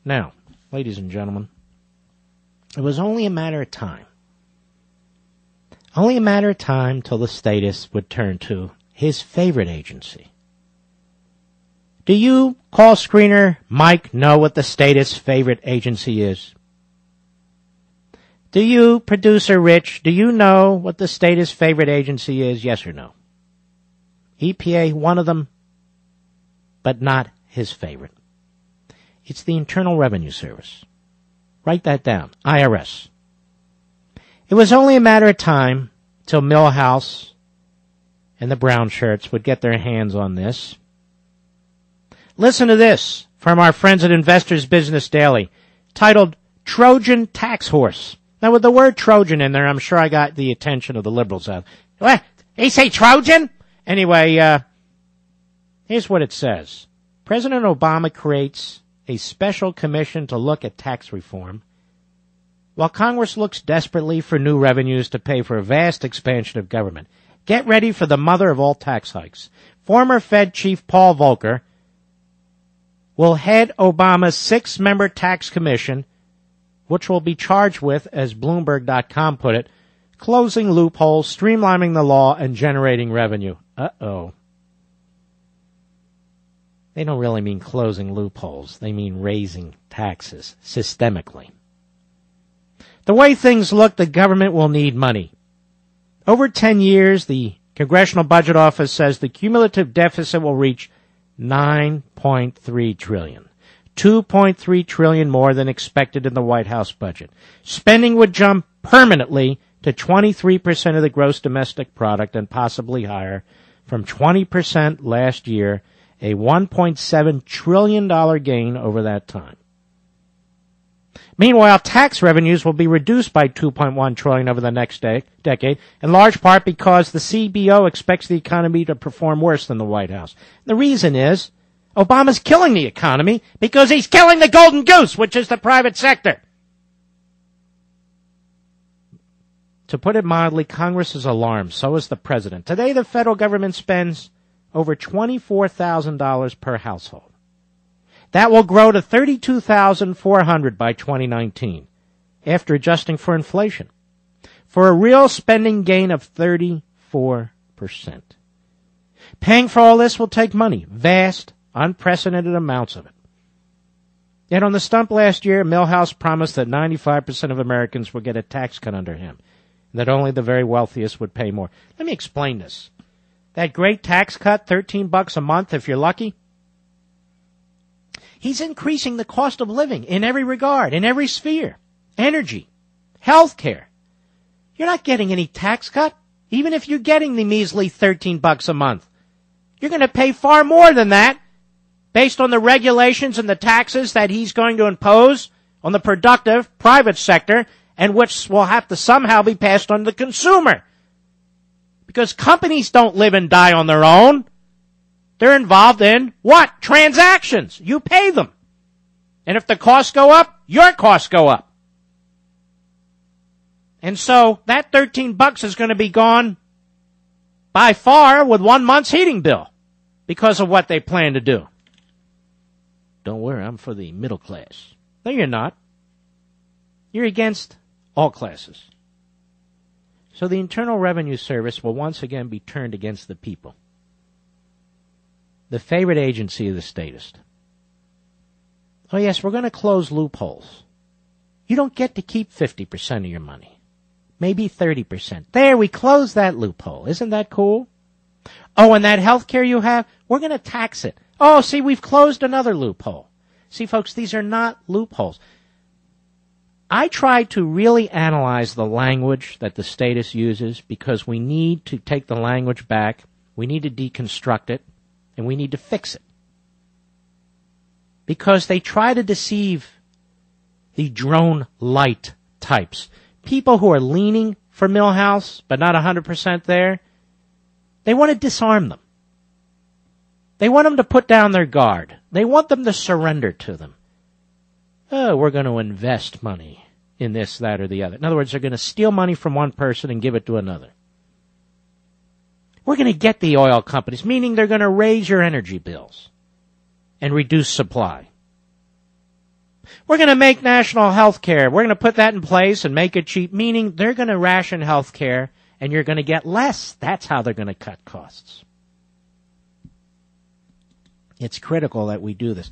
Now, ladies and gentlemen, it was only a matter of time. Only a matter of time till the statist would turn to his favorite agency. Do you, call screener Mike, know what the statist's favorite agency is? Do you, producer Rich, do you know what the statist's favorite agency is? Yes or no? EPA, one of them, but not his favorite. It's the Internal Revenue Service. Write that down. IRS. It was only a matter of time till Milhouse and the brown shirts would get their hands on this. Listen to this from our friends at Investors Business Daily, titled Trojan Tax Horse. Now, with the word Trojan in there, I'm sure I got the attention of the liberals out. What? They say Trojan? Anyway, here's what it says. President Obama creates a special commission to look at tax reform, while Congress looks desperately for new revenues to pay for a vast expansion of government. Get ready for the mother of all tax hikes. Former Fed Chief Paul Volcker will head Obama's 6-member tax commission, which will be charged with, as Bloomberg.com put it, closing loopholes, streamlining the law, and generating revenue. Uh-oh. They don't really mean closing loopholes. They mean raising taxes systemically. The way things look, the government will need money. Over 10 years, the Congressional Budget Office says the cumulative deficit will reach $9.3 trillion. $2.3 trillion more than expected in the White House budget. Spending would jump permanently to 23% of the gross domestic product and possibly higher from 20% last year, a $1.7 trillion gain over that time. Meanwhile, tax revenues will be reduced by $2.1 trillion over the next decade, in large part because the CBO expects the economy to perform worse than the White House. The reason is Obama's killing the economy because he's killing the golden goose, which is the private sector. To put it mildly, Congress is alarmed. So is the president. Today, the federal government spends over $24,000 per household. That will grow to $32,400 by 2019, after adjusting for inflation, for a real spending gain of 34%. Paying for all this will take money, vast, unprecedented amounts of it. Yet on the stump last year, Milhouse promised that 95% of Americans would get a tax cut under him, and that only the very wealthiest would pay more. Let me explain this. That great tax cut, $13 a month if you're lucky, he's increasing the cost of living in every regard, in every sphere. Energy, health care. You're not getting any tax cut, even if you're getting the measly $13 a month. You're going to pay far more than that based on the regulations and the taxes that he's going to impose on the productive private sector, and which will have to somehow be passed on to the consumer. Because companies don't live and die on their own. They're involved in what? Transactions. You pay them. And if the costs go up, your costs go up. And so that $13 is going to be gone by far with 1 month's heating bill because of what they plan to do. Don't worry, I'm for the middle class. No, you're not. You're against all classes. So the Internal Revenue Service will once again be turned against the people. The favorite agency of the statist. Oh yes, we're going to close loopholes. You don't get to keep 50% of your money. Maybe 30%. There, we closed that loophole. Isn't that cool? Oh, and that health care you have, we're going to tax it. Oh, see, we've closed another loophole. See, folks, these are not loopholes. I try to really analyze the language that the statist uses because we need to take the language back, we need to deconstruct it, and we need to fix it. Because they try to deceive the drone light types. People who are leaning for Milhouse, but not 100% there, they want to disarm them. They want them to put down their guard. They want them to surrender to them. Oh, we're going to invest money in this, that, or the other. In other words, they're going to steal money from one person and give it to another. We're going to get the oil companies, meaning they're going to raise your energy bills and reduce supply. we're going to make national health care. We're going to put that in place and make it cheap, meaning they're going to ration health care and you're going to get less. That's how they're going to cut costs. It's critical that we do this.